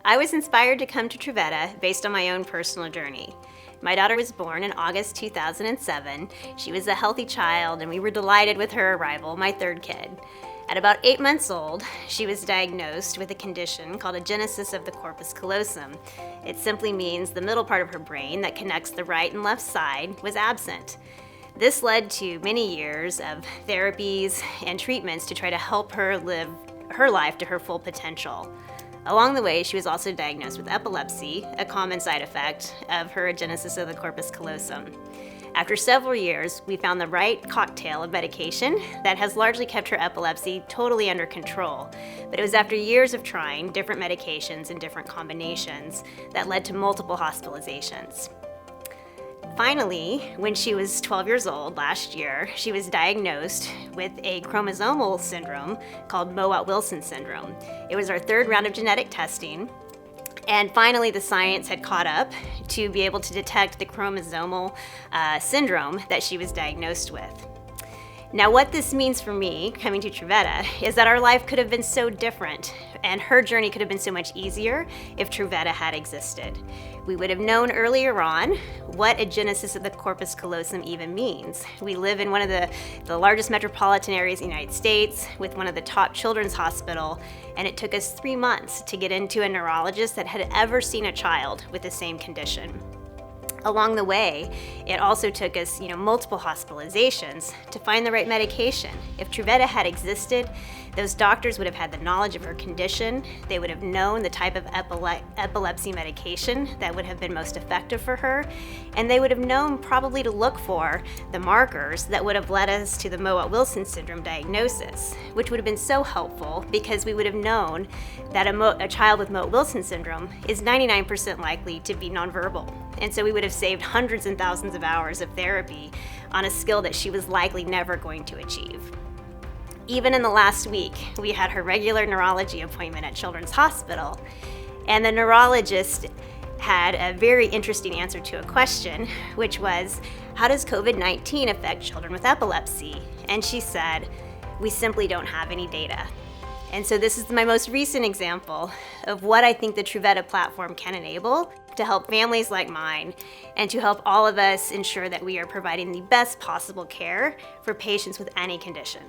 I was inspired to come to Truveta based on my own personal journey. My daughter was born in August 2007. She was a healthy child, and we were delighted with her arrival, my third kid. At about 8 months old, she was diagnosed with a condition called a genesis of the corpus callosum. It simply means the middle part of her brain that connects the right and left side was absent. This led to many years of therapies and treatments to try to help her live her life to her full potential. Along the way, she was also diagnosed with epilepsy, a common side effect of her genesis of the corpus callosum. After several years, we found the right cocktail of medication that has largely kept her epilepsy totally under control. But it was after years of trying different medications and different combinations that led to multiple hospitalizations. Finally, when she was 12 years old last year, she was diagnosed with a chromosomal syndrome called Mowat-Wilson syndrome. It was our third round of genetic testing. And finally, the science had caught up to be able to detect the chromosomal syndrome that she was diagnosed with. Now, what this means for me, coming to Truveta, is that our life could have been so different, and her journey could have been so much easier if Truveta had existed. We would have known earlier on what a genesis of the corpus callosum even means. We live in one of the largest metropolitan areas in the United States with one of the top children's hospital, and it took us 3 months to get into a neurologist that had ever seen a child with the same condition. Along the way, it also took us, multiple hospitalizations to find the right medication. If Truveta had existed, those doctors would have had the knowledge of her condition. They would have known the type of epilepsy medication that would have been most effective for her, and they would have known probably to look for the markers that would have led us to the Mowat-Wilson syndrome diagnosis, which would have been so helpful because we would have known that a child with Mowat-Wilson syndrome is 99% likely to be nonverbal. And so we would have saved hundreds and thousands of hours of therapy on a skill that she was likely never going to achieve. Even in the last week, we had her regular neurology appointment at Children's Hospital, and the neurologist had a very interesting answer to a question, which was, how does COVID-19 affect children with epilepsy? And she said, we simply don't have any data. And so this is my most recent example of what I think the Truveta platform can enable to help families like mine and to help all of us ensure that we are providing the best possible care for patients with any condition.